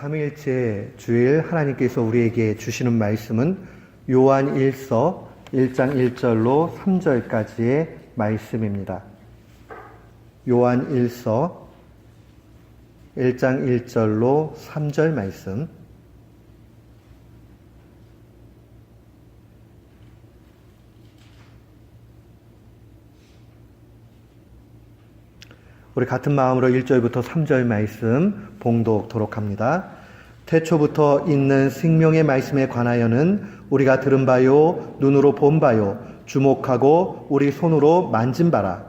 삼위일체 주일 하나님께서 우리에게 주시는 말씀은 요한 1서 1장 1절로 3절까지의 말씀입니다. 요한 1서 1장 1절로 3절 말씀. 우리 같은 마음으로 1절부터 3절 말씀 봉독토록 합니다. 태초부터 있는 생명의 말씀에 관하여는 우리가 들은 바요, 눈으로 본 바요, 주목하고 우리 손으로 만진 바라.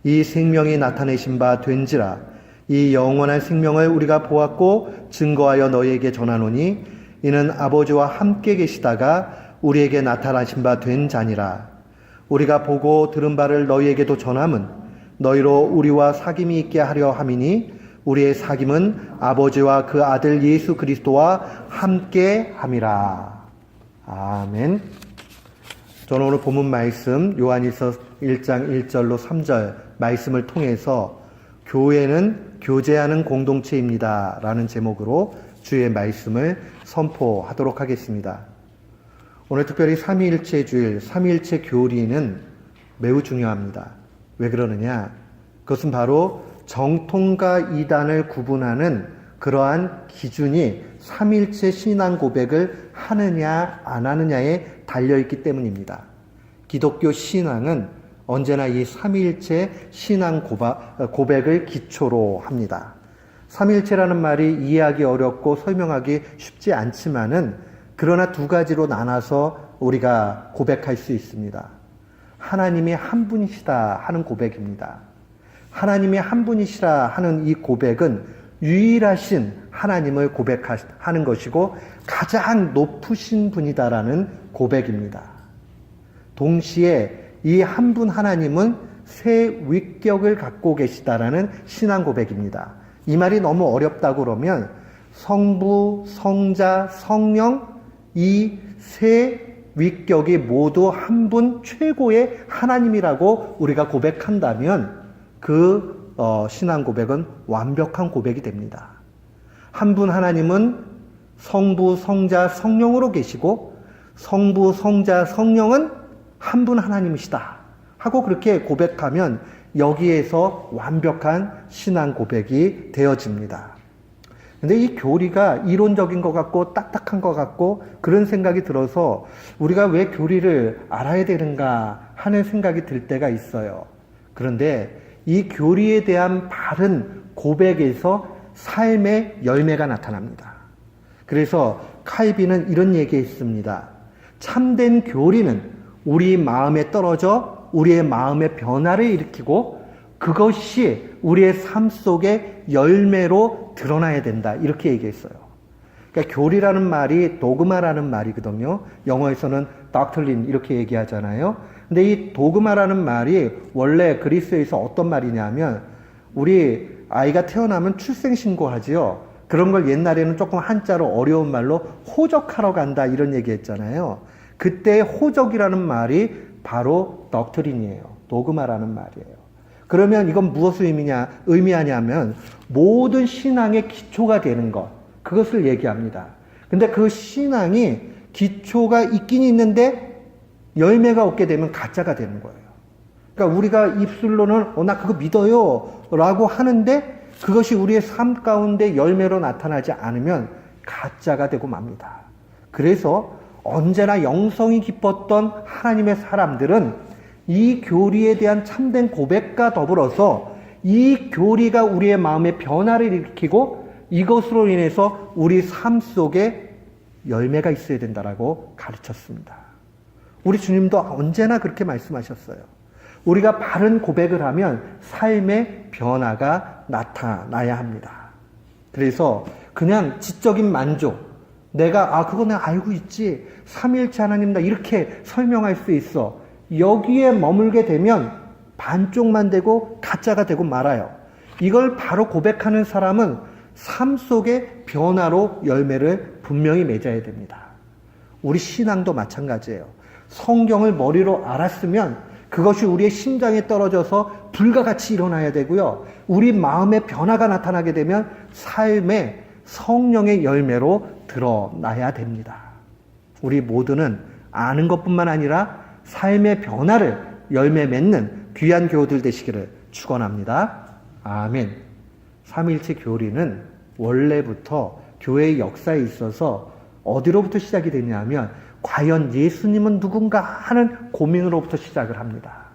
이 생명이 나타내신 바 된지라. 이 영원한 생명을 우리가 보았고 증거하여 너희에게 전하노니 이는 아버지와 함께 계시다가 우리에게 나타나신 바 된 자니라. 우리가 보고 들은 바를 너희에게도 전함은 너희로 우리와 사귐이 있게 하려 함이니 우리의 사귐은 아버지와 그 아들 예수 그리스도와 함께 함이라. 아멘. 저는 오늘 본문 말씀 요한일서 1장 1절로 3절 말씀을 통해서 교회는 교제하는 공동체입니다 라는 제목으로 주의 말씀을 선포하도록 하겠습니다. 오늘 특별히 삼위일체 주일, 삼위일체 교리는 매우 중요합니다. 왜 그러느냐? 그것은 바로 정통과 이단을 구분하는 그러한 기준이 삼위일체 신앙 고백을 하느냐 안 하느냐에 달려있기 때문입니다. 기독교 신앙은 언제나 이 삼위일체 신앙 고백을 기초로 합니다. 삼위일체라는 말이 이해하기 어렵고 설명하기 쉽지 않지만은 그러나 두 가지로 나눠서 우리가 고백할 수 있습니다. 하나님이 한 분이시다 하는 고백입니다. 하나님이 한 분이시라 하는 이 고백은 유일하신 하나님을 고백하는 것이고 가장 높으신 분이다라는 고백입니다. 동시에 이 한 분 하나님은 세 위격을 갖고 계시다라는 신앙 고백입니다. 이 말이 너무 어렵다고 그러면 성부, 성자, 성령 이 세 위격이 모두 한 분 최고의 하나님이라고 우리가 고백한다면 그 신앙 고백은 완벽한 고백이 됩니다. 한 분 하나님은 성부, 성자, 성령으로 계시고 성부, 성자, 성령은 한 분 하나님이시다 하고 그렇게 고백하면 여기에서 완벽한 신앙 고백이 되어집니다. 근데 이 교리가 이론적인 것 같고 딱딱한 것 같고 그런 생각이 들어서 우리가 왜 교리를 알아야 되는가 하는 생각이 들 때가 있어요. 그런데 이 교리에 대한 바른 고백에서 삶의 열매가 나타납니다. 그래서 칼빈은 이런 얘기했습니다. 참된 교리는 우리 마음에 떨어져 우리의 마음의 변화를 일으키고 그것이 우리의 삶 속에 열매로 드러나야 된다. 이렇게 얘기했어요. 그러니까 교리라는 말이 도그마라는 말이거든요. 영어에서는 doctrine 이렇게 얘기하잖아요. 근데 이 도그마라는 말이 원래 그리스에서 어떤 말이냐면 우리 아이가 태어나면 출생신고하지요. 그런 걸 옛날에는 조금 한자로 어려운 말로 호적하러 간다 이런 얘기했잖아요. 그때 호적이라는 말이 바로 doctrine이에요. 도그마라는 말이에요. 그러면 이건 무엇을 의미하냐면 모든 신앙의 기초가 되는 것, 그것을 얘기합니다. 근데 그 신앙이 기초가 있긴 있는데 열매가 없게 되면 가짜가 되는 거예요. 그러니까 우리가 입술로는 나 그거 믿어요 라고 하는데 그것이 우리의 삶 가운데 열매로 나타나지 않으면 가짜가 되고 맙니다. 그래서 언제나 영성이 깊었던 하나님의 사람들은 이 교리에 대한 참된 고백과 더불어서 이 교리가 우리의 마음의 변화를 일으키고 이것으로 인해서 우리 삶 속에 열매가 있어야 된다라고 가르쳤습니다. 우리 주님도 언제나 그렇게 말씀하셨어요. 우리가 바른 고백을 하면 삶의 변화가 나타나야 합니다. 그래서 그냥 지적인 만족, 내가 그거 내가 알고 있지, 삼위일체 하나님다 이렇게 설명할 수 있어. 여기에 머물게 되면 반쪽만 되고 가짜가 되고 말아요. 이걸 바로 고백하는 사람은 삶 속의 변화로 열매를 분명히 맺어야 됩니다. 우리 신앙도 마찬가지예요. 성경을 머리로 알았으면 그것이 우리의 심장에 떨어져서 불과 같이 일어나야 되고요. 우리 마음의 변화가 나타나게 되면 삶에 성령의 열매로 드러나야 됩니다. 우리 모두는 아는 것뿐만 아니라 삶의 변화를 열매 맺는 귀한 교우들 되시기를 축원합니다. 아멘. 삼위일체 교리는 원래부터 교회의 역사에 있어서 어디로부터 시작이 되냐면 과연 예수님은 누군가 하는 고민으로부터 시작을 합니다.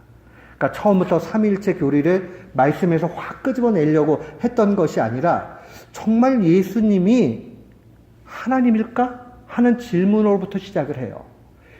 그러니까 처음부터 삼위일체 교리를 말씀에서 확 끄집어내려고 했던 것이 아니라 정말 예수님이 하나님일까? 하는 질문으로부터 시작을 해요.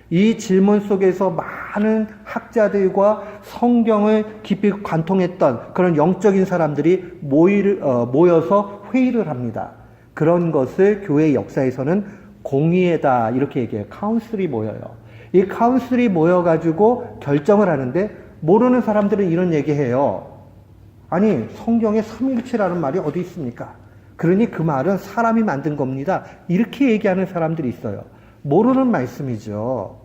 이 질문 속에서 많은 학자들과 성경을 깊이 관통했던 그런 영적인 사람들이 모여서 회의를 합니다. 그런 것을 교회 역사에서는 공의회다 이렇게 얘기해요. 카운슬이 모여요. 이 카운슬이 모여가지고 결정을 하는데 모르는 사람들은 이런 얘기해요. 아니 성경에 삼위일체라는 말이 어디 있습니까? 그러니 그 말은 사람이 만든 겁니다. 이렇게 얘기하는 사람들이 있어요. 모르는 말씀이죠.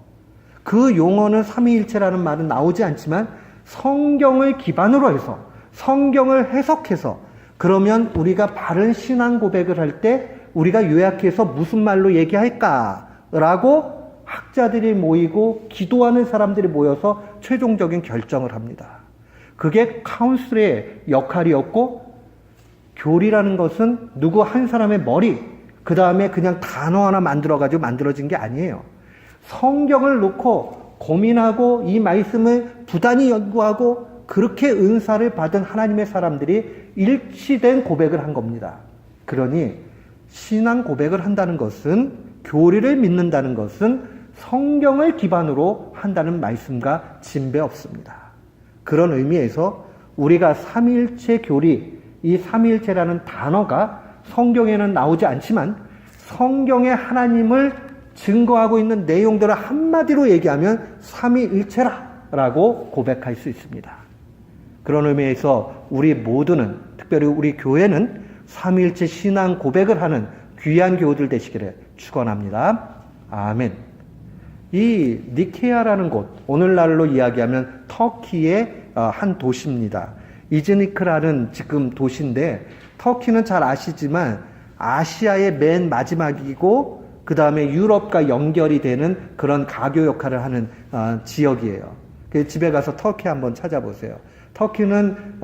그 용어는 삼위일체라는 말은 나오지 않지만 성경을 기반으로 해서 성경을 해석해서 그러면 우리가 바른 신앙 고백을 할 때 우리가 요약해서 무슨 말로 얘기할까라고 학자들이 모이고 기도하는 사람들이 모여서 최종적인 결정을 합니다. 그게 카운슬의 역할이었고 교리라는 것은 누구 한 사람의 머리 그 다음에 그냥 단어 하나 만들어가지고 만들어진 게 아니에요. 성경을 놓고 고민하고 이 말씀을 부단히 연구하고 그렇게 은사를 받은 하나님의 사람들이 일치된 고백을 한 겁니다. 그러니 신앙 고백을 한다는 것은 교리를 믿는다는 것은 성경을 기반으로 한다는 말씀과 진배 없습니다. 그런 의미에서 우리가 삼위일체 교리, 이 삼위일체라는 단어가 성경에는 나오지 않지만 성경의 하나님을 증거하고 있는 내용들을 한마디로 얘기하면 삼위일체라고 고백할 수 있습니다. 그런 의미에서 우리 모두는 특별히 우리 교회는 삼위일체 신앙 고백을 하는 귀한 교우들 되시기를 축원합니다. 아멘. 이 니케아라는 곳, 오늘날로 이야기하면 터키의 한 도시입니다. 이즈니크라는 지금 도시인데 터키는 잘 아시지만 아시아의 맨 마지막이고 그 다음에 유럽과 연결이 되는 그런 가교 역할을 하는 지역이에요. 집에 가서 터키 한번 찾아보세요. 터키는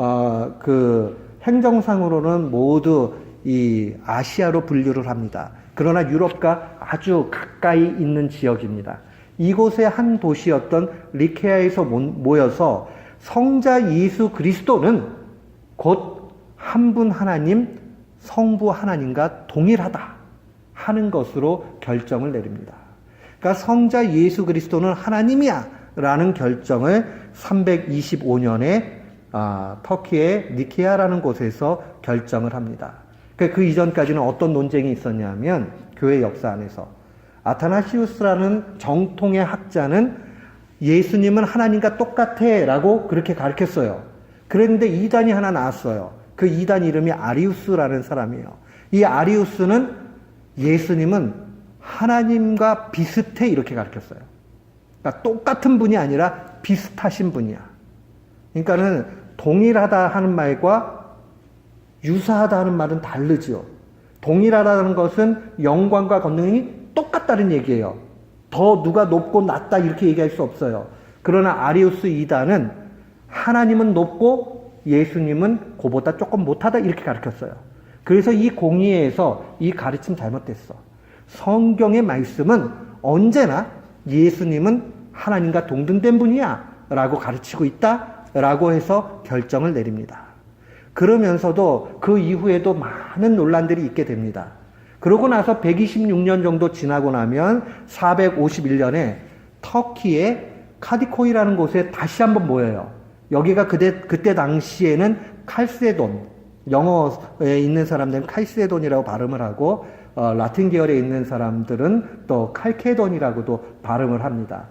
그 행정상으로는 모두 이 아시아로 분류를 합니다. 그러나 유럽과 아주 가까이 있는 지역입니다. 이곳의 한 도시였던 리케아에서 모여서 성자 예수 그리스도는 곧 한 분 하나님, 성부 하나님과 동일하다 하는 것으로 결정을 내립니다. 그러니까 성자 예수 그리스도는 하나님이야 라는 결정을 325년에 터키의 니케아라는 곳에서 결정을 합니다. 그 이전까지는 어떤 논쟁이 있었냐면 교회 역사 안에서 아타나시우스라는 정통의 학자는 예수님은 하나님과 똑같아 라고 그렇게 가르쳤어요. 그런데 이단이 하나 나왔어요. 그 이단 이름이 아리우스라는 사람이에요. 이 아리우스는 예수님은 하나님과 비슷해 이렇게 가르쳤어요. 그러니까 똑같은 분이 아니라 비슷하신 분이야. 그러니까는 동일하다 하는 말과 유사하다 하는 말은 다르죠. 동일하다는 것은 영광과 권능이 똑같다는 얘기예요. 더 누가 높고 낮다 이렇게 얘기할 수 없어요. 그러나 아리우스 이단은 하나님은 높고 예수님은 그보다 조금 못하다 이렇게 가르쳤어요. 그래서 이 공의회에서 이 가르침 잘못됐어. 성경의 말씀은 언제나 예수님은 하나님과 동등된 분이야 라고 가르치고 있다 라고 해서 결정을 내립니다. 그러면서도 그 이후에도 많은 논란들이 있게 됩니다. 그러고 나서 126년 정도 지나고 나면 451년에 터키의 카디코이라는 곳에 다시 한번 모여요. 여기가 그때 당시에는 칼세돈, 영어에 있는 사람들은 칼세돈이라고 발음을 하고 라틴 계열에 있는 사람들은 또 칼케돈이라고도 발음을 합니다.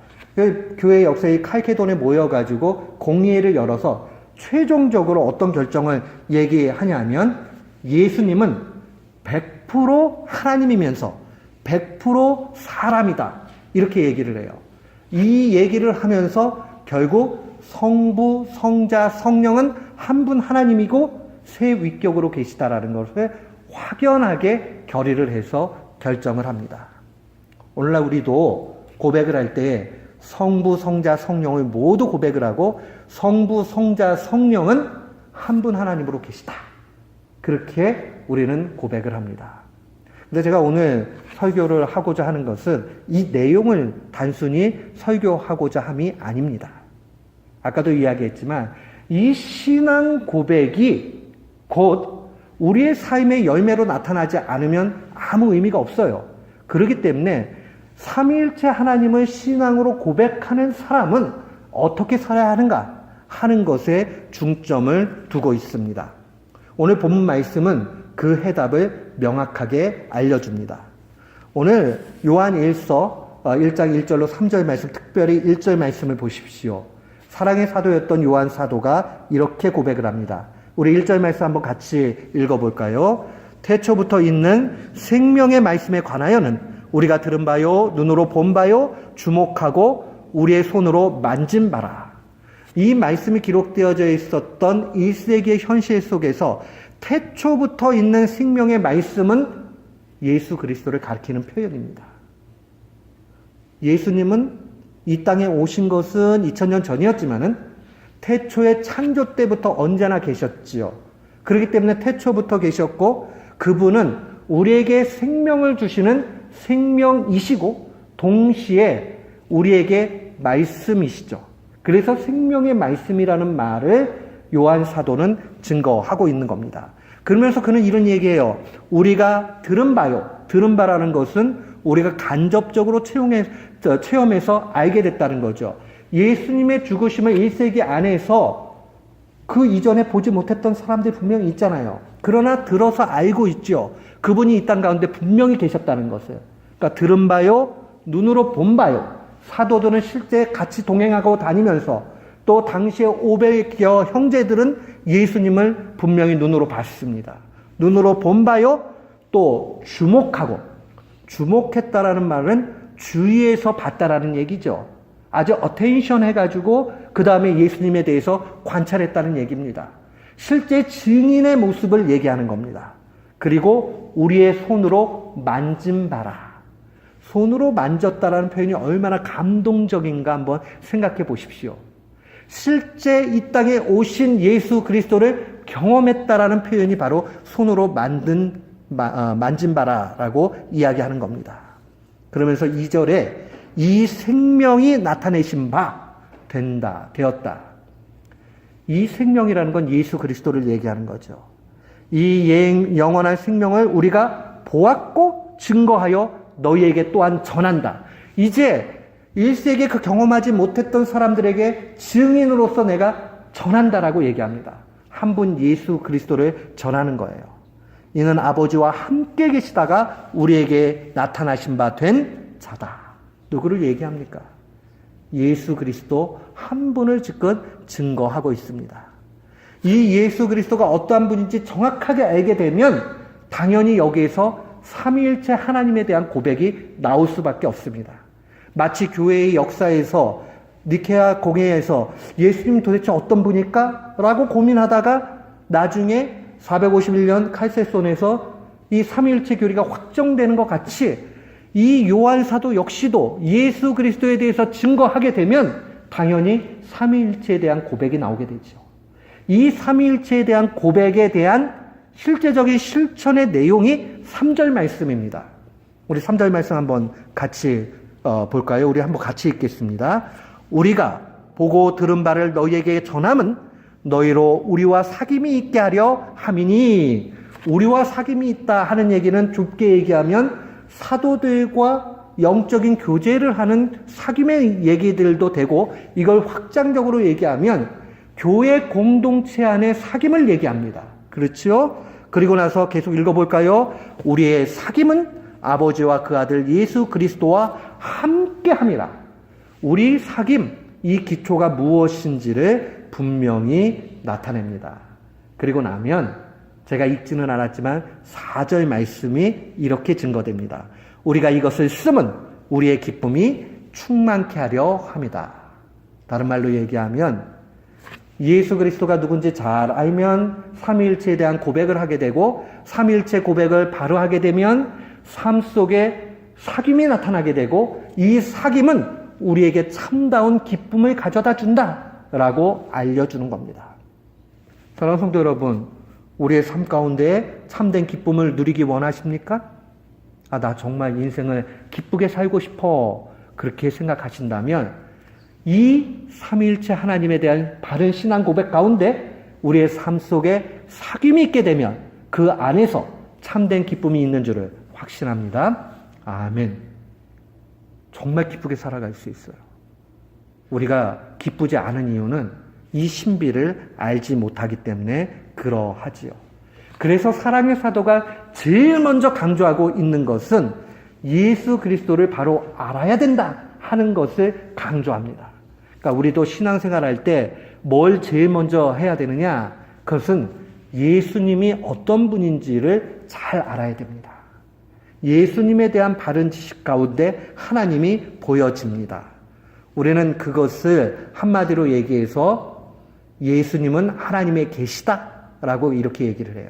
교회 역사에 칼케돈에 모여가지고 공의회를 열어서 최종적으로 어떤 결정을 얘기하냐면 예수님은 100% 하나님이면서 100% 사람이다. 이렇게 얘기를 해요. 이 얘기를 하면서 결국 성부, 성자, 성령은 한 분 하나님이고 세 위격으로 계시다라는 것을 확연하게 결의를 해서 결정을 합니다. 오늘날 우리도 고백을 할 때 성부, 성자, 성령을 모두 고백을 하고 성부, 성자, 성령은 한 분 하나님으로 계시다. 그렇게 우리는 고백을 합니다. 근데 제가 오늘 설교를 하고자 하는 것은 이 내용을 단순히 설교하고자 함이 아닙니다. 아까도 이야기했지만 이 신앙 고백이 곧 우리의 삶의 열매로 나타나지 않으면 아무 의미가 없어요. 그렇기 때문에 삼위일체 하나님을 신앙으로 고백하는 사람은 어떻게 살아야 하는가 하는 것에 중점을 두고 있습니다. 오늘 본문 말씀은 그 해답을 명확하게 알려줍니다. 오늘 요한 1서 1장 1절로 3절 말씀, 특별히 1절 말씀을 보십시오. 사랑의 사도였던 요한 사도가 이렇게 고백을 합니다. 우리 1절 말씀 한번 같이 읽어볼까요? 태초부터 있는 생명의 말씀에 관하여는 우리가 들은 바요, 눈으로 본 바요, 주목하고 우리의 손으로 만진 바라. 이 말씀이 기록되어져 있었던 1세기의 현실 속에서 태초부터 있는 생명의 말씀은 예수 그리스도를 가리키는 표현입니다. 예수님은 이 땅에 오신 것은 2000년 전이었지만은 태초의 창조 때부터 언제나 계셨지요. 그렇기 때문에 태초부터 계셨고 그분은 우리에게 생명을 주시는 생명이시고 동시에 우리에게 말씀이시죠. 그래서 생명의 말씀이라는 말을 요한 사도는 증거하고 있는 겁니다. 그러면서 그는 이런 얘기해요. 우리가 들은 바요. 들은 바라는 것은 우리가 간접적으로 체험해서 알게 됐다는 거죠. 예수님의 죽으심을 1세기 안에서 그 이전에 보지 못했던 사람들이 분명히 있잖아요. 그러나 들어서 알고 있죠. 그분이 이 땅 가운데 분명히 계셨다는 것을. 그러니까 들은 바요, 눈으로 본 바요. 사도들은 실제 같이 동행하고 다니면서 또 당시에 500여 형제들은 예수님을 분명히 눈으로 봤습니다. 눈으로 본 바요, 또 주목하고. 주목했다라는 말은 주위에서 봤다라는 얘기죠. 아주 어텐션 해가지고 그 다음에 예수님에 대해서 관찰했다는 얘기입니다. 실제 증인의 모습을 얘기하는 겁니다. 그리고 우리의 손으로 만진 바라. 손으로 만졌다라는 표현이 얼마나 감동적인가 한번 생각해 보십시오. 실제 이 땅에 오신 예수 그리스도를 경험했다라는 표현이 바로 손으로 만진 바라라고 이야기하는 겁니다. 그러면서 2절에 이 생명이 나타내신 바 되었다. 이 생명이라는 건 예수 그리스도를 얘기하는 거죠. 이 영원한 생명을 우리가 보았고 증거하여 너희에게 또한 전한다. 이제 1세기에 그 경험하지 못했던 사람들에게 증인으로서 내가 전한다라고 얘기합니다. 한 분 예수 그리스도를 전하는 거예요. 이는 아버지와 함께 계시다가 우리에게 나타나신 바 된 자다. 누구를 얘기합니까? 예수 그리스도 한 분을 지금 증거하고 있습니다. 이 예수 그리스도가 어떠한 분인지 정확하게 알게 되면 당연히 여기에서 삼위일체 하나님에 대한 고백이 나올 수밖에 없습니다. 마치 교회의 역사에서 니케아 공회에서 예수님 도대체 어떤 분일까? 라고 고민하다가 나중에 451년 칼세손에서 이 삼위일체 교리가 확정되는 것 같이 이 요한 사도 역시도 예수 그리스도에 대해서 증거하게 되면 당연히 삼위일체에 대한 고백이 나오게 되죠. 이 삼위일체에 대한 고백에 대한 실제적인 실천의 내용이 3절 말씀입니다. 우리 3절 말씀 한번 같이 볼까요? 우리 한번 같이 읽겠습니다. 우리가 보고 들은 바를 너희에게 전함은 너희로 우리와 사귐이 있게 하려 함이니. 우리와 사귐이 있다 하는 얘기는 좁게 얘기하면 사도들과 영적인 교제를 하는 사귐의 얘기들도 되고, 이걸 확장적으로 얘기하면 교회 공동체 안의 사귐을 얘기합니다. 그렇죠? 그리고 나서 계속 읽어볼까요? 우리의 사귐은 아버지와 그 아들 예수 그리스도와 함께함이라. 우리 사귐, 이 기초가 무엇인지를 분명히 나타냅니다. 그리고 나면 제가 읽지는 않았지만 4절 말씀이 이렇게 증거됩니다. 우리가 이것을 쓰면 우리의 기쁨이 충만케 하려 함이다. 다른 말로 얘기하면 예수 그리스도가 누군지 잘 알면 삼위일체에 대한 고백을 하게 되고, 삼위일체 고백을 바로 하게 되면 삶 속에 사귐이 나타나게 되고, 이 사귐은 우리에게 참다운 기쁨을 가져다 준다라고 알려주는 겁니다. 사랑하는 성도 여러분, 우리의 삶 가운데 참된 기쁨을 누리기 원하십니까? 나 정말 인생을 기쁘게 살고 싶어. 그렇게 생각하신다면 이 삼위일체 하나님에 대한 바른 신앙 고백 가운데 우리의 삶 속에 사귐이 있게 되면 그 안에서 참된 기쁨이 있는 줄을 확신합니다. 아멘. 정말 기쁘게 살아갈 수 있어요. 우리가 기쁘지 않은 이유는 이 신비를 알지 못하기 때문에 그러하지요. 그래서 사랑의 사도가 제일 먼저 강조하고 있는 것은 예수 그리스도를 바로 알아야 된다 하는 것을 강조합니다. 그러니까 우리도 신앙생활할 때 뭘 제일 먼저 해야 되느냐? 그것은 예수님이 어떤 분인지를 잘 알아야 됩니다. 예수님에 대한 바른 지식 가운데 하나님이 보여집니다. 우리는 그것을 한마디로 얘기해서 예수님은 하나님의 계시다라고 이렇게 얘기를 해요.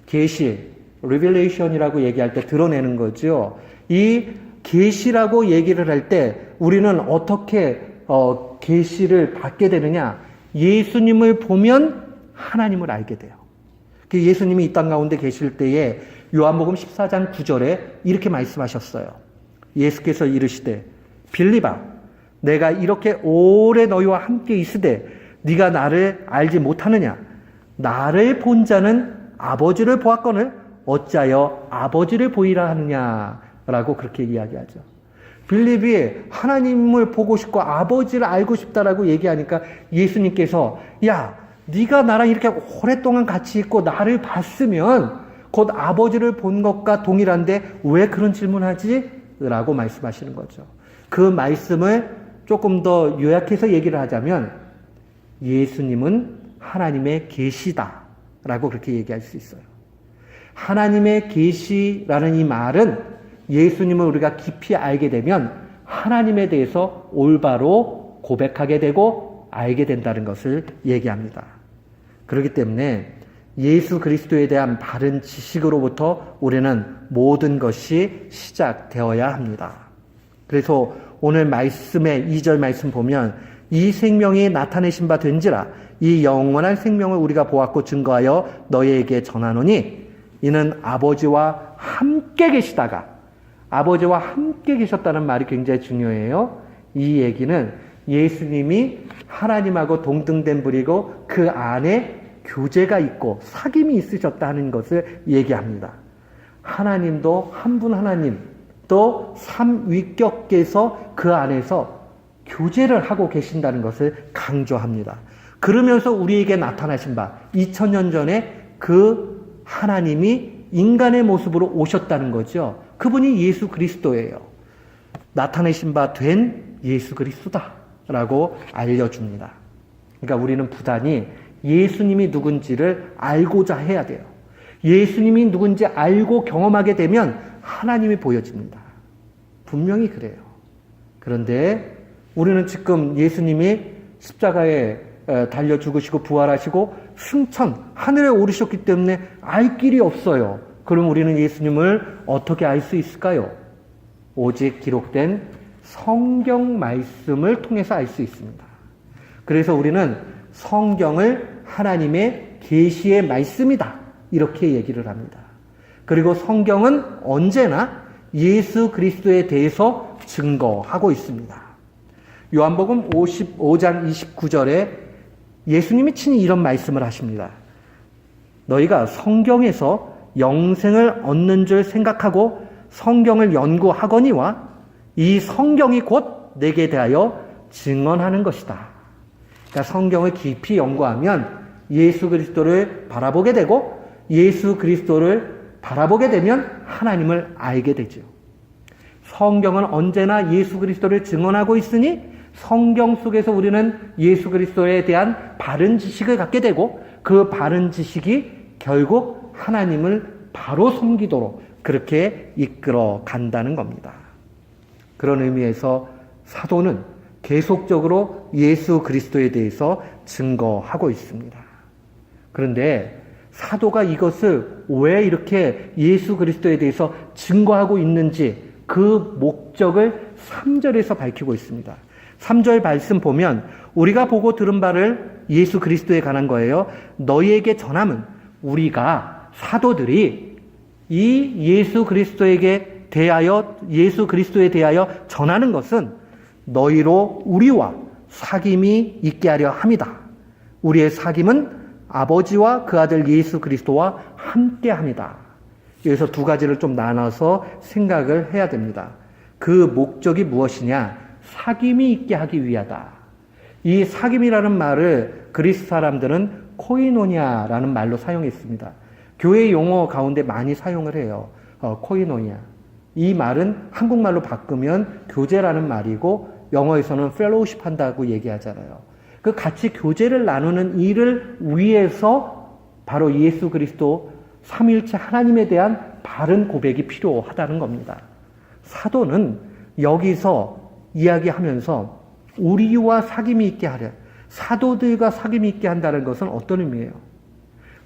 계시, revelation이라고 얘기할 때 드러내는 거죠. 이 계시라고 얘기를 할 때 우리는 어떻게 계시를 받게 되느냐? 예수님을 보면 하나님을 알게 돼요. 예수님이 이 땅 가운데 계실 때에 요한복음 14장 9절에 이렇게 말씀하셨어요. 예수께서 이르시되 빌립아, 내가 이렇게 오래 너희와 함께 있으되 네가 나를 알지 못하느냐? 나를 본 자는 아버지를 보았거늘 어찌하여 아버지를 보이라 하느냐라고 그렇게 이야기하죠. 빌립이 하나님을 보고 싶고 아버지를 알고 싶다라고 얘기하니까 예수님께서 야, 네가 나랑 이렇게 오랫동안 같이 있고 나를 봤으면 곧 아버지를 본 것과 동일한데 왜 그런 질문하지? 라고 말씀하시는 거죠. 그 말씀을 조금 더 요약해서 얘기를 하자면 예수님은 하나님의 계시다라고 그렇게 얘기할 수 있어요. 하나님의 계시라는 이 말은 예수님을 우리가 깊이 알게 되면 하나님에 대해서 올바로 고백하게 되고 알게 된다는 것을 얘기합니다. 그렇기 때문에 예수 그리스도에 대한 바른 지식으로부터 우리는 모든 것이 시작되어야 합니다. 그래서 오늘 말씀의 2절 말씀 보면 이 생명이 나타내신 바 된지라 이 영원한 생명을 우리가 보았고 증거하여 너희에게 전하노니 이는 아버지와 함께 계시다가 아버지와 함께 계셨다는 말이 굉장히 중요해요. 이 얘기는 예수님이 하나님하고 동등된 분이고 그 안에 교제가 있고 사귐이 있으셨다는 것을 얘기합니다. 하나님도 한 분 하나님 또 삼위격께서 그 안에서 교제를 하고 계신다는 것을 강조합니다. 그러면서 우리에게 나타나신 바 2000년 전에 그 하나님이 인간의 모습으로 오셨다는 거죠. 그분이 예수 그리스도예요. 나타내신 바 된 예수 그리스도다라고 알려줍니다. 그러니까 우리는 부단히 예수님이 누군지를 알고자 해야 돼요. 예수님이 누군지 알고 경험하게 되면 하나님이 보여집니다. 분명히 그래요. 그런데 우리는 지금 예수님이 십자가에 달려 죽으시고 부활하시고 승천, 하늘에 오르셨기 때문에 알 길이 없어요. 그럼 우리는 예수님을 어떻게 알 수 있을까요? 오직 기록된 성경 말씀을 통해서 알 수 있습니다. 그래서 우리는 성경을 하나님의 계시의 말씀이다 이렇게 얘기를 합니다. 그리고 성경은 언제나 예수 그리스도에 대해서 증거하고 있습니다. 요한복음 55장 29절에 예수님이 친히 이런 말씀을 하십니다. 너희가 성경에서 영생을 얻는 줄 생각하고 성경을 연구하거니와 이 성경이 곧 내게 대하여 증언하는 것이다. 그러니까 성경을 깊이 연구하면 예수 그리스도를 바라보게 되고 예수 그리스도를 바라보게 되면 하나님을 알게 되죠. 성경은 언제나 예수 그리스도를 증언하고 있으니 성경 속에서 우리는 예수 그리스도에 대한 바른 지식을 갖게 되고 그 바른 지식이 결국 하나님을 바로 섬기도록 그렇게 이끌어 간다는 겁니다. 그런 의미에서 사도는 계속적으로 예수 그리스도에 대해서 증거하고 있습니다. 그런데 사도가 이것을 왜 이렇게 예수 그리스도에 대해서 증거하고 있는지 그 목적을 3절에서 밝히고 있습니다. 3절 말씀 보면 우리가 보고 들은 바를 예수 그리스도에 관한 거예요. 너희에게 전함은 우리가 사도들이 이 예수 그리스도에 대하여 전하는 것은 너희로 우리와 사귐이 있게 하려 함이다. 우리의 사귐은 아버지와 그 아들 예수 그리스도와 함께 합니다. 여기서 두 가지를 좀 나눠서 생각을 해야 됩니다. 그 목적이 무엇이냐? 사귐이 있게 하기 위하다. 이 사귐이라는 말을 그리스 사람들은 코이노니아라는 말로 사용했습니다. 교회 용어 가운데 많이 사용을 해요. 코이노니아. 이 말은 한국말로 바꾸면 교제라는 말이고 영어에서는 펠로우십 한다고 얘기하잖아요. 그 같이 교제를 나누는 일을 위해서 바로 예수 그리스도 삼위일체 하나님에 대한 바른 고백이 필요하다는 겁니다. 사도는 여기서 이야기하면서 우리와 사귐이 있게 하려, 사도들과 사귐이 있게 한다는 것은 어떤 의미예요?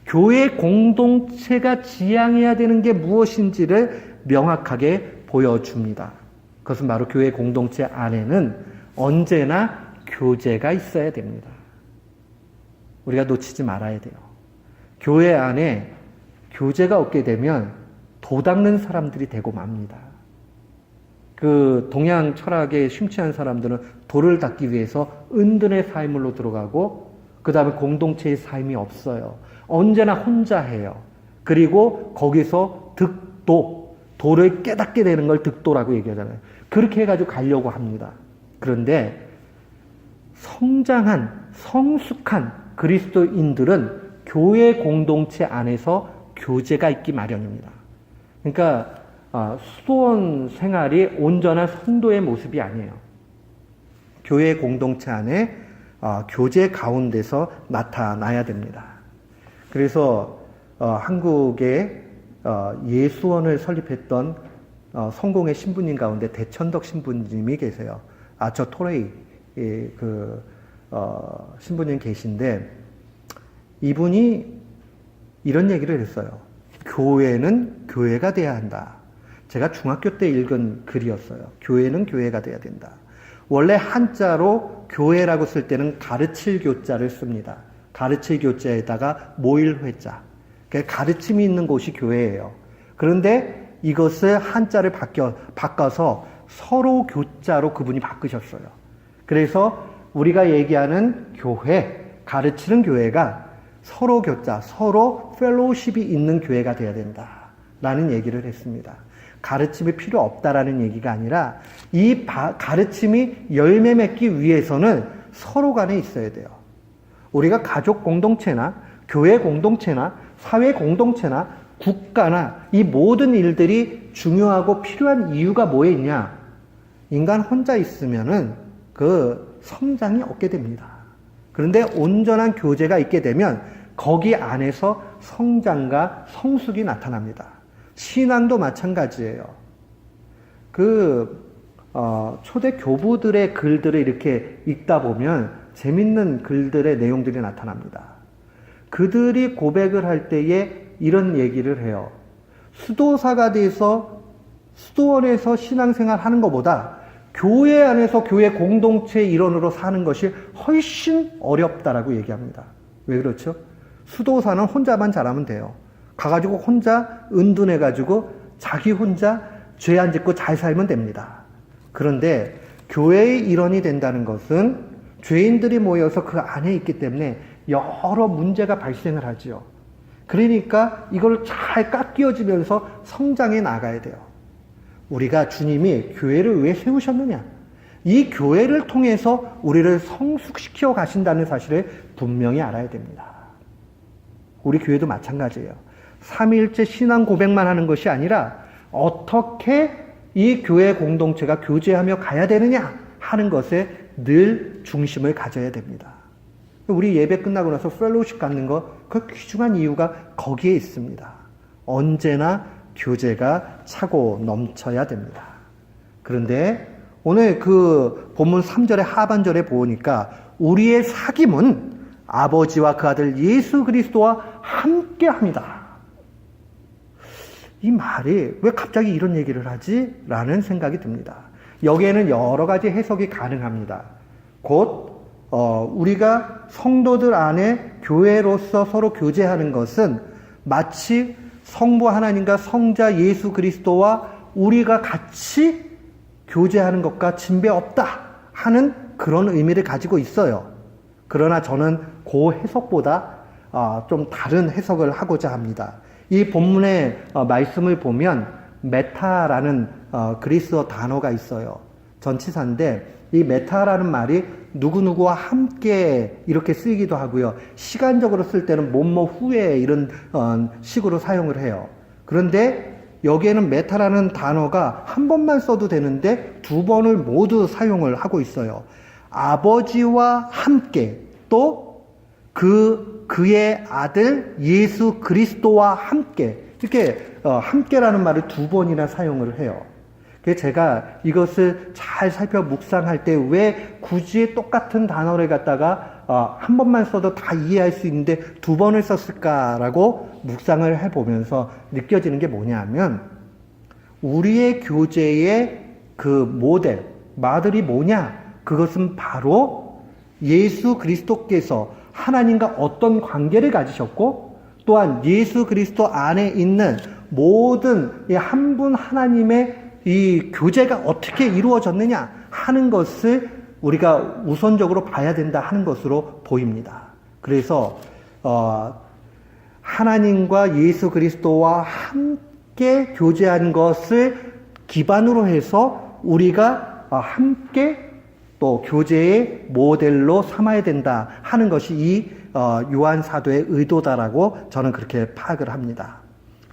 교회 공동체가 지향해야 되는 게 무엇인지를 명확하게 보여줍니다. 그것은 바로 교회 공동체 안에는 언제나 교제가 있어야 됩니다. 우리가 놓치지 말아야 돼요. 교회 안에 교제가 없게 되면 도 닦는 사람들이 되고 맙니다. 그 동양 철학에 심취한 사람들은 도를 닦기 위해서 은둔의 삶으로 들어가고 그 다음에 공동체의 삶이 없어요. 언제나 혼자 해요. 그리고 거기서 득도, 도를 깨닫게 되는 걸 득도라고 얘기하잖아요. 그렇게 해가지고 가려고 합니다. 그런데 성장한, 성숙한 그리스도인들은 교회 공동체 안에서 교제가 있기 마련입니다. 그러니까 수도원 생활이 온전한 성도의 모습이 아니에요. 교회 공동체 안에 교제 가운데서 나타나야 됩니다. 그래서 한국에 예수원을 설립했던 성공의 신부님 가운데 대천덕 신부님이 계세요. 아처 토레이 신부님 계신데 이분이 이런 얘기를 했어요. 교회는 교회가 돼야 한다. 제가 중학교 때 읽은 글이었어요. 교회는 교회가 돼야 된다. 원래 한자로 교회라고 쓸 때는 가르칠 교자를 씁니다. 가르칠 교자에다가 모일 회자. 그러니까 가르침이 있는 곳이 교회예요. 그런데 이것을 한자를 바꿔서 서로 교자로 그분이 바꾸셨어요. 그래서 우리가 얘기하는 교회, 가르치는 교회가 서로 교자, 서로 펠로우십이 있는 교회가 돼야 된다. 라는 얘기를 했습니다. 가르침이 필요 없다라는 얘기가 아니라 이 가르침이 열매 맺기 위해서는 서로 간에 있어야 돼요. 우리가 가족 공동체나 교회 공동체나 사회 공동체나 국가나 이 모든 일들이 중요하고 필요한 이유가 뭐에 있냐? 인간 혼자 있으면은 그 성장이 없게 됩니다. 그런데 온전한 교제가 있게 되면 거기 안에서 성장과 성숙이 나타납니다. 신앙도 마찬가지예요. 초대 교부들의 글들을 이렇게 읽다 보면 재밌는 글들의 내용들이 나타납니다. 그들이 고백을 할 때에 이런 얘기를 해요. 수도사가 돼서 수도원에서 신앙생활 하는 것보다 교회 안에서 교회 공동체의 일원으로 사는 것이 훨씬 어렵다라고 얘기합니다. 왜 그렇죠? 수도사는 혼자만 잘하면 돼요. 가가지고 혼자 은둔해가지고 자기 혼자 죄 안 짓고 잘 살면 됩니다. 그런데 교회의 일원이 된다는 것은 죄인들이 모여서 그 안에 있기 때문에 여러 문제가 발생을 하죠. 그러니까 이걸 잘 깎여지면서 성장해 나가야 돼요. 우리가 주님이 교회를 왜 세우셨느냐? 이 교회를 통해서 우리를 성숙시켜 가신다는 사실을 분명히 알아야 됩니다. 우리 교회도 마찬가지예요. 삼위일체 신앙 고백만 하는 것이 아니라 어떻게 이 교회 공동체가 교제하며 가야 되느냐 하는 것에 늘 중심을 가져야 됩니다. 우리 예배 끝나고 나서 펠로우십 갖는 거 그 귀중한 이유가 거기에 있습니다. 언제나 교제가 차고 넘쳐야 됩니다. 그런데 오늘 그 본문 3절의 하반절에 보니까 우리의 사귐은 아버지와 그 아들 예수 그리스도와 함께 합니다. 이 말이 왜 갑자기 이런 얘기를 하지? 라는 생각이 듭니다. 여기에는 여러 가지 해석이 가능합니다. 곧 우리가 성도들 안에 교회로서 서로 교제하는 것은 마치 성부 하나님과 성자 예수 그리스도와 우리가 같이 교제하는 것과 진배 없다 하는 그런 의미를 가지고 있어요. 그러나 저는 그 해석보다 좀 다른 해석을 하고자 합니다. 이 본문의 말씀을 보면 메타라는 그리스어 단어가 있어요. 전치사인데 이 메타라는 말이 누구누구와 함께 이렇게 쓰이기도 하고요. 시간적으로 쓸 때는 뭐뭐 후에 이런 식으로 사용을 해요. 그런데 여기에는 메타라는 단어가 한 번만 써도 되는데 두 번을 모두 사용을 하고 있어요. 아버지와 함께 또 그의 아들 예수 그리스도와 함께 이렇게 함께라는 말을 두 번이나 사용을 해요. 그래서 제가 이것을 잘 살펴 묵상할 때 왜 굳이 똑같은 단어를 갖다가 한 번만 써도 다 이해할 수 있는데 두 번을 썼을까라고 묵상을 해보면서 느껴지는 게 뭐냐면 우리의 교제의 그 모델이 뭐냐? 그것은 바로 예수 그리스도께서 하나님과 어떤 관계를 가지셨고 또한 예수 그리스도 안에 있는 모든 한 분 하나님의 이 교제가 어떻게 이루어졌느냐 하는 것을 우리가 우선적으로 봐야 된다 하는 것으로 보입니다. 그래서 하나님과 예수 그리스도와 함께 교제한 것을 기반으로 해서 우리가 함께 또 교제의 모델로 삼아야 된다 하는 것이 이 요한 사도의 의도다라고 저는 그렇게 파악을 합니다.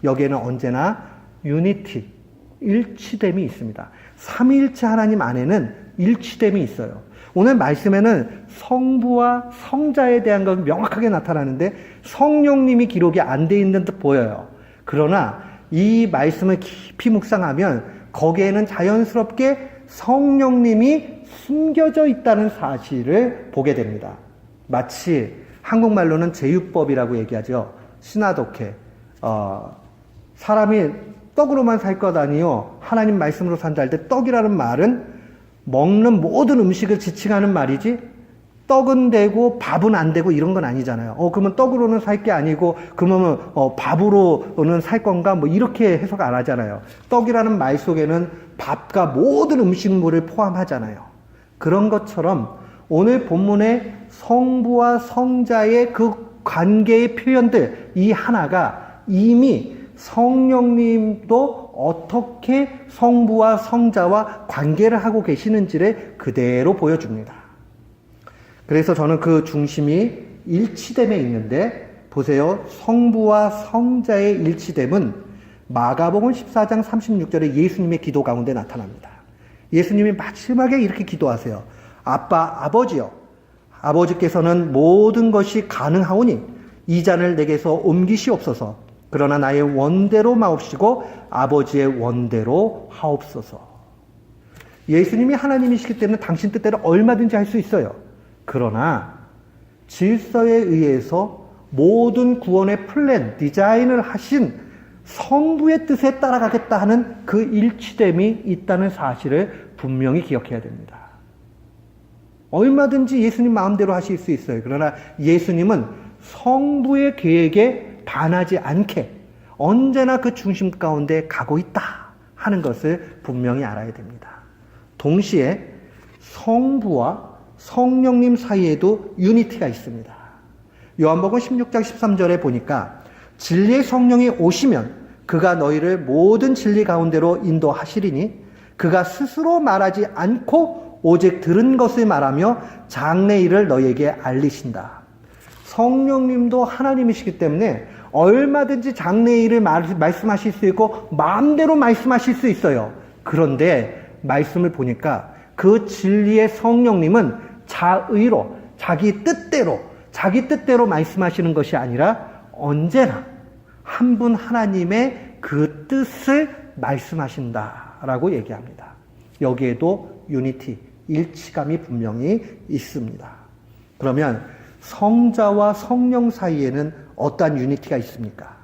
여기에는 언제나 유니티, 일치됨이 있습니다. 삼위일체 하나님 안에는 일치됨이 있어요. 오늘 말씀에는 성부와 성자에 대한 것은 명확하게 나타나는데 성령님이 기록이 안 돼 있는 듯 보여요. 그러나 이 말씀을 깊이 묵상하면 거기에는 자연스럽게 성령님이 숨겨져 있다는 사실을 보게 됩니다. 마치 한국말로는 제유법이라고 얘기하죠. 시나독해. 사람이 떡으로만 살 것 아니요 하나님 말씀으로 산다 할 때 떡이라는 말은 먹는 모든 음식을 지칭하는 말이지 떡은 되고 밥은 안 되고 이런 건 아니잖아요. 그러면 떡으로는 살 게 아니고 그러면 밥으로는 살 건가 뭐 이렇게 해석 안 하잖아요. 떡이라는 말 속에는 밥과 모든 음식물을 포함하잖아요. 그런 것처럼 오늘 본문의 성부와 성자의 그 관계의 표현들 이 하나가 이미 성령님도 어떻게 성부와 성자와 관계를 하고 계시는지를 그대로 보여줍니다. 그래서 저는 그 중심이 일치됨에 있는데 보세요. 성부와 성자의 일치됨은 마가복음 14장 36절에 예수님의 기도 가운데 나타납니다. 예수님이 마지막에 이렇게 기도하세요. 아버지여, 아버지께서는 모든 것이 가능하오니 이 잔을 내게서 옮기시옵소서. 그러나 나의 원대로 마옵시고 아버지의 원대로 하옵소서. 예수님이 하나님이시기 때문에 당신 뜻대로 얼마든지 할 수 있어요. 그러나 질서에 의해서 모든 구원의 플랜, 디자인을 하신 성부의 뜻에 따라가겠다 하는 그 일치됨이 있다는 사실을 분명히 기억해야 됩니다. 얼마든지 예수님 마음대로 하실 수 있어요. 그러나 예수님은 성부의 계획에 반하지 않게 언제나 그 중심 가운데 가고 있다 하는 것을 분명히 알아야 됩니다. 동시에 성부와 성령님 사이에도 유니티가 있습니다. 요한복음 16장 13절에 보니까 진리의 성령이 오시면 그가 너희를 모든 진리 가운데로 인도하시리니 그가 스스로 말하지 않고 오직 들은 것을 말하며 장래일을 너희에게 알리신다. 성령님도 하나님이시기 때문에 얼마든지 장래일을 말씀하실 수 있고 마음대로 말씀하실 수 있어요. 그런데 말씀을 보니까 그 진리의 성령님은 자의로 자기 뜻대로 말씀하시는 것이 아니라 언제나 한 분 하나님의 그 뜻을 말씀하신다라고 얘기합니다. 여기에도 유니티, 일치감이 분명히 있습니다. 그러면 성자와 성령 사이에는 어떠한 유니티가 있습니까?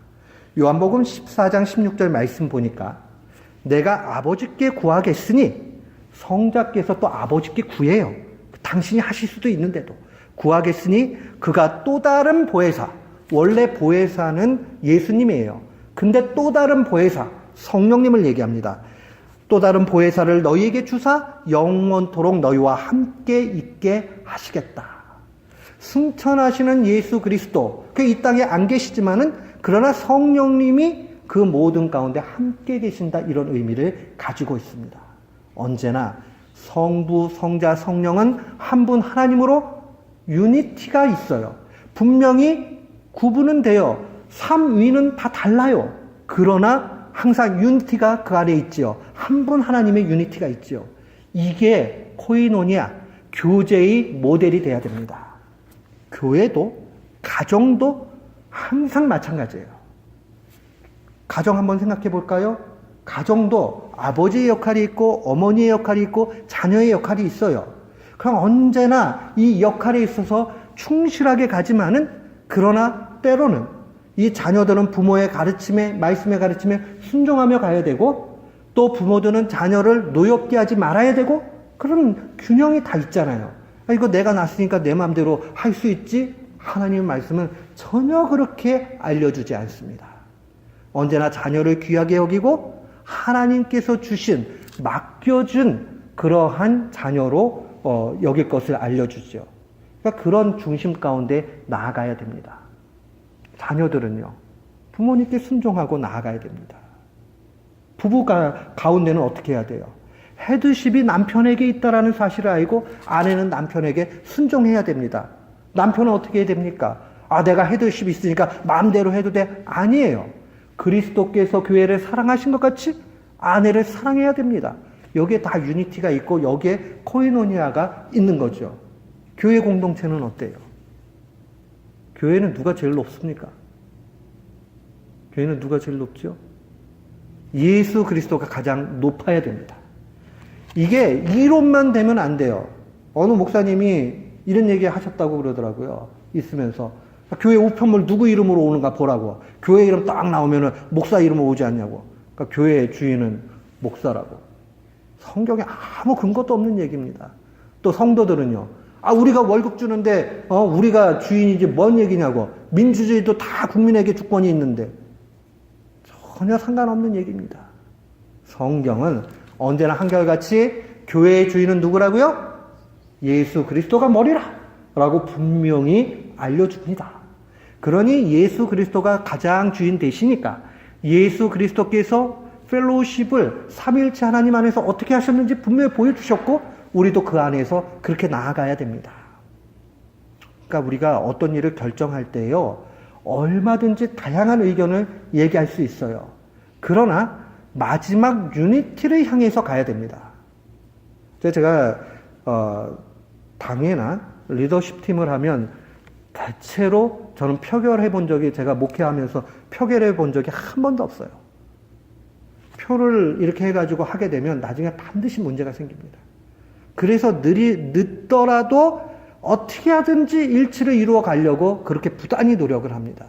요한복음 14장 16절 말씀 보니까 내가 아버지께 구하겠으니 성자께서 또 아버지께 구해요. 당신이 하실 수도 있는데도 구하겠으니 그가 또 다른 보혜사, 원래 보혜사는 예수님이에요. 근데 또 다른 보혜사, 성령님을 얘기합니다. 또 다른 보혜사를 너희에게 주사 영원토록 너희와 함께 있게 하시겠다. 승천하시는 예수 그리스도, 그 이 땅에 안 계시지만은 그러나 성령님이 그 모든 가운데 함께 계신다, 이런 의미를 가지고 있습니다. 언제나 성부, 성자, 성령은 한 분 하나님으로 유니티가 있어요. 분명히 구분은 돼요. 삼위는 다 달라요. 그러나 항상 유니티가 그 안에 있지요. 한 분 하나님의 유니티가 있지요. 이게 코이노니아, 교제의 모델이 돼야 됩니다. 교회도, 가정도 항상 마찬가지예요. 가정 한번 생각해 볼까요? 가정도 아버지의 역할이 있고 어머니의 역할이 있고 자녀의 역할이 있어요. 그럼 언제나 이 역할에 있어서 충실하게 가지만은, 그러나 때로는 이 자녀들은 부모의 가르침에, 말씀의 가르침에 순종하며 가야 되고, 또 부모들은 자녀를 노엽게 하지 말아야 되고, 그런 균형이 다 있잖아요. 이거 내가 낳았으니까 내 마음대로 할 수 있지? 하나님의 말씀은 전혀 그렇게 알려주지 않습니다. 언제나 자녀를 귀하게 여기고 하나님께서 주신, 맡겨준 그러한 자녀로 여길 것을 알려주죠. 그러니까 그런 중심 가운데 나아가야 됩니다. 자녀들은요, 부모님께 순종하고 나아가야 됩니다. 부부가 가운데는 어떻게 해야 돼요? 헤드십이 남편에게 있다라는 사실을 알고 아내는 남편에게 순종해야 됩니다. 남편은 어떻게 해야 됩니까? 내가 헤드십이 있으니까 마음대로 해도 돼? 아니에요. 그리스도께서 교회를 사랑하신 것 같이 아내를 사랑해야 됩니다. 여기에 다 유니티가 있고 여기에 코이노니아가 있는 거죠. 교회 공동체는 어때요? 교회는 누가 제일 높습니까? 교회는 누가 제일 높죠? 예수 그리스도가 가장 높아야 됩니다. 이게 이론만 되면 안 돼요. 어느 목사님이 이런 얘기 하셨다고 그러더라고요. 있으면서. 교회 우편물 누구 이름으로 오는가 보라고. 교회 이름 딱 나오면은 목사 이름으로 오지 않냐고. 그러니까 교회의 주인은 목사라고. 성경에 아무 근거도 없는 얘기입니다. 또 성도들은요. 우리가 월급 주는데, 우리가 주인이지 뭔 얘기냐고. 민주주의도 다 국민에게 주권이 있는데. 전혀 상관없는 얘기입니다. 성경은 언제나 한결같이 교회의 주인은 누구라고요? 예수 그리스도가 머리라 라고 분명히 알려줍니다. 그러니 예수 그리스도가 가장 주인 되시니까 예수 그리스도께서 펠로우십을 삼위일체 하나님 안에서 어떻게 하셨는지 분명히 보여주셨고, 우리도 그 안에서 그렇게 나아가야 됩니다. 그러니까 우리가 어떤 일을 결정할 때요, 얼마든지 다양한 의견을 얘기할 수 있어요. 그러나 마지막 유니티를 향해서 가야 됩니다. 제가 당회나 리더십 팀을 하면 대체로 저는 표결해 본 적이, 제가 목회하면서 표결해 본 적이 한 번도 없어요. 표를 이렇게 해가지고 하게 되면 나중에 반드시 문제가 생깁니다. 그래서 늦더라도 어떻게 하든지 일치를 이루어 가려고 그렇게 부단히 노력을 합니다.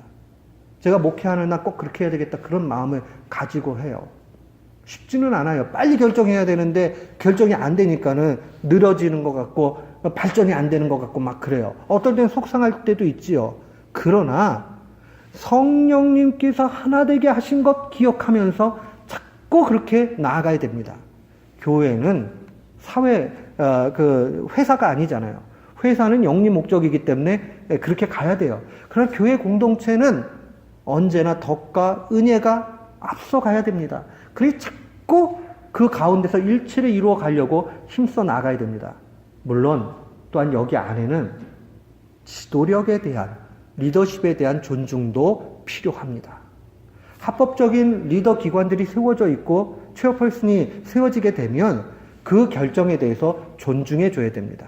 제가 목회하는 날 꼭 그렇게 해야 되겠다, 그런 마음을 가지고 해요. 쉽지는 않아요. 빨리 결정해야 되는데 결정이 안 되니까는 늘어지는 것 같고 발전이 안 되는 것 같고 막 그래요. 어떨 땐 속상할 때도 있지요. 그러나 성령님께서 하나 되게 하신 것 기억하면서 자꾸 그렇게 나아가야 됩니다. 교회는 회사가 아니잖아요. 회사는 영리 목적이기 때문에 그렇게 가야 돼요. 그러나 교회 공동체는 언제나 덕과 은혜가 앞서가야 됩니다. 그래서 자꾸 그 가운데서 일치를 이루어 가려고 힘써 나가야 됩니다. 물론 또한 여기 안에는 지도력에 대한, 리더십에 대한 존중도 필요합니다. 합법적인 리더 기관들이 세워져 있고 체어펄슨이 세워지게 되면 그 결정에 대해서 존중해 줘야 됩니다.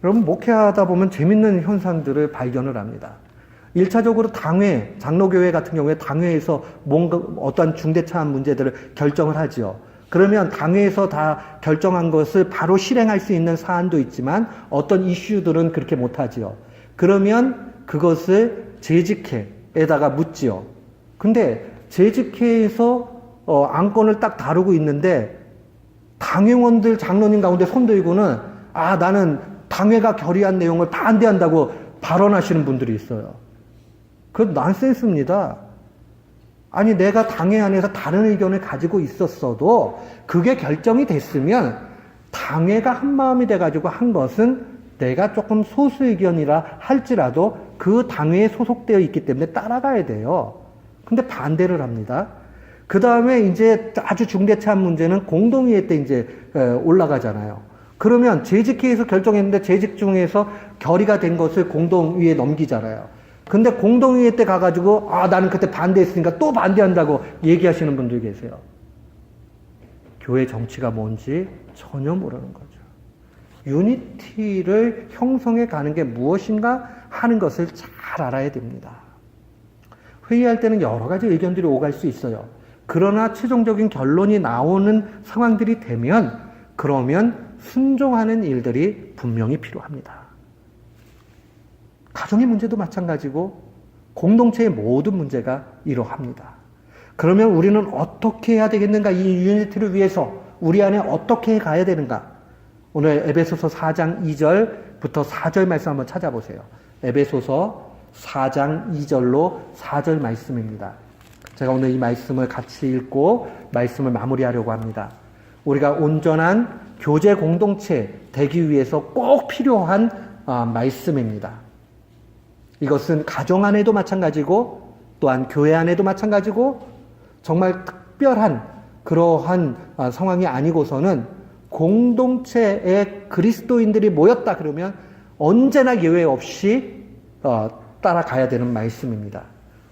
여러분, 목회하다 보면 재밌는 현상들을 발견을 합니다. 1차적으로 당회, 장로교회 같은 경우에 당회에서 뭔가 어떠한 중대차한 문제들을 결정을 하죠. 그러면 당회에서 다 결정한 것을 바로 실행할 수 있는 사안도 있지만 어떤 이슈들은 그렇게 못하지요. 그러면 그것을 재직회에다가 묻지요. 근데 재직회에서 안건을 딱 다루고 있는데 당회원들 장로님 가운데 손 들고는 나는 당회가 결의한 내용을 반대한다고 발언하시는 분들이 있어요. 그건 난센스입니다. 아니 내가 당회 안에서 다른 의견을 가지고 있었어도 그게 결정이 됐으면 당회가 한마음이 돼가지고 한 것은 내가 조금 소수 의견이라 할지라도 그 당회에 소속되어 있기 때문에 따라가야 돼요. 근데 반대를 합니다. 그 다음에 이제 아주 중대한 문제는 공동의회 때 이제 올라가잖아요. 그러면 재직회에서 결정했는데 재직 중에서 결의가 된 것을 공동의회에 넘기잖아요. 근데 공동의회 때 가가지고 나는 그때 반대했으니까 또 반대한다고 얘기하시는 분들 계세요. 교회 정치가 뭔지 전혀 모르는 거죠. 유니티를 형성해 가는 게 무엇인가 하는 것을 잘 알아야 됩니다. 회의할 때는 여러 가지 의견들이 오갈 수 있어요. 그러나 최종적인 결론이 나오는 상황들이 되면 그러면 순종하는 일들이 분명히 필요합니다. 가정의 문제도 마찬가지고 공동체의 모든 문제가 이러합니다. 그러면 우리는 어떻게 해야 되겠는가? 이 유니티를 위해서 우리 안에 어떻게 가야 되는가? 오늘 에베소서 4장 2절부터 4절 말씀 한번 찾아보세요. 에베소서 4장 2절로 4절 말씀입니다. 제가 오늘 이 말씀을 같이 읽고 말씀을 마무리하려고 합니다. 우리가 온전한 교제 공동체 되기 위해서 꼭 필요한 말씀입니다. 이것은 가정 안에도 마찬가지고 또한 교회 안에도 마찬가지고 정말 특별한 그러한 상황이 아니고서는 공동체에 그리스도인들이 모였다 그러면 언제나 예외 없이 따라가야 되는 말씀입니다.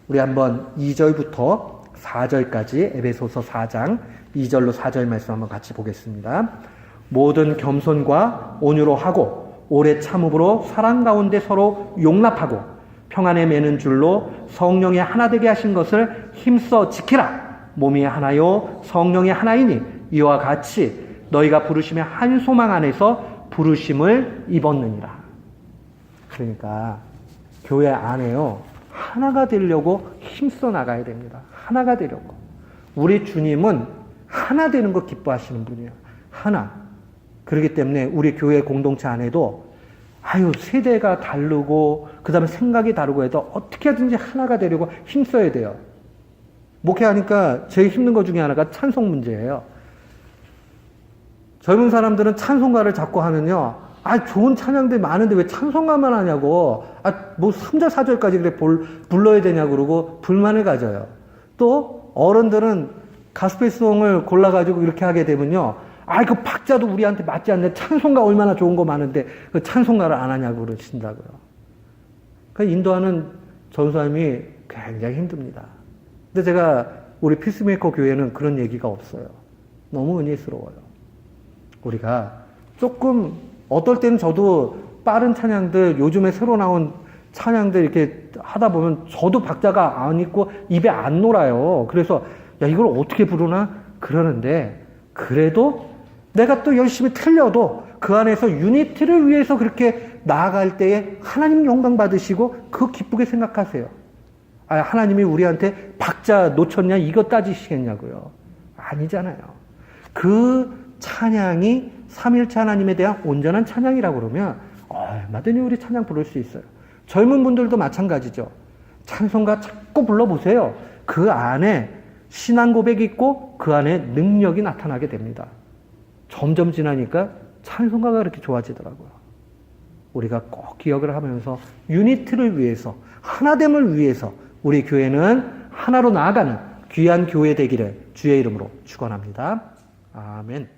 우리 한번 2절부터 4절까지 에베소서 4장 2절로 4절 말씀 한번 같이 보겠습니다. 모든 겸손과 온유로 하고 오래 참음으로 사랑 가운데 서로 용납하고 평안에 매는 줄로 성령의 하나 되게 하신 것을 힘써 지키라. 몸이 하나요 성령이 하나이니 이와 같이 너희가 부르심의 한 소망 안에서 부르심을 입었느니라. 그러니까 교회 안에요 하나가 되려고 힘써 나가야 됩니다. 하나가 되려고. 우리 주님은 하나 되는 거 기뻐하시는 분이에요. 하나. 그렇기 때문에 우리 교회 공동체 안에도 세대가 다르고 그 다음에 생각이 다르고 해도 어떻게 하든지 하나가 되려고 힘써야 돼요. 목회하니까 제일 힘든 것 중에 하나가 찬송 문제예요. 젊은 사람들은 찬송가를 자꾸 하면요. 좋은 찬양들 많은데 왜 찬송가만 하냐고. 뭐 3절, 4절까지 그래 불러야 되냐고 그러고 불만을 가져요. 또 어른들은 가스펠송을 골라가지고 이렇게 하게 되면요. 그 박자도 우리한테 맞지 않네. 찬송가 얼마나 좋은 거 많은데 그 찬송가를 안 하냐고 그러신다고요. 그 인도하는 전사님이 굉장히 힘듭니다. 근데 제가 우리 피스메이커 교회는 그런 얘기가 없어요. 너무 은혜스러워요. 우리가 조금 어떨 때는 저도 빠른 찬양들 요즘에 새로 나온 찬양들 이렇게 하다 보면 저도 박자가 안 있고 입에 안 놀아요. 그래서 이걸 어떻게 부르나 그러는데 그래도 내가 또 열심히 틀려도 그 안에서 유니티를 위해서 그렇게 나아갈 때에 하나님 영광 받으시고 그거 기쁘게 생각하세요. 하나님이 우리한테 박자 놓쳤냐 이거 따지시겠냐고요. 아니잖아요. 그 찬양이 삼일체 하나님에 대한 온전한 찬양이라고 그러면 얼마든지 우리 찬양 부를 수 있어요. 젊은 분들도 마찬가지죠. 찬송가 자꾸 불러보세요. 그 안에 신앙 고백이 있고 그 안에 능력이 나타나게 됩니다. 점점 지나니까 찬송가가 그렇게 좋아지더라고요. 우리가 꼭 기억을 하면서 유니티를 위해서 하나됨을 위해서 우리 교회는 하나로 나아가는 귀한 교회 되기를 주의 이름으로 축원합니다. 아멘.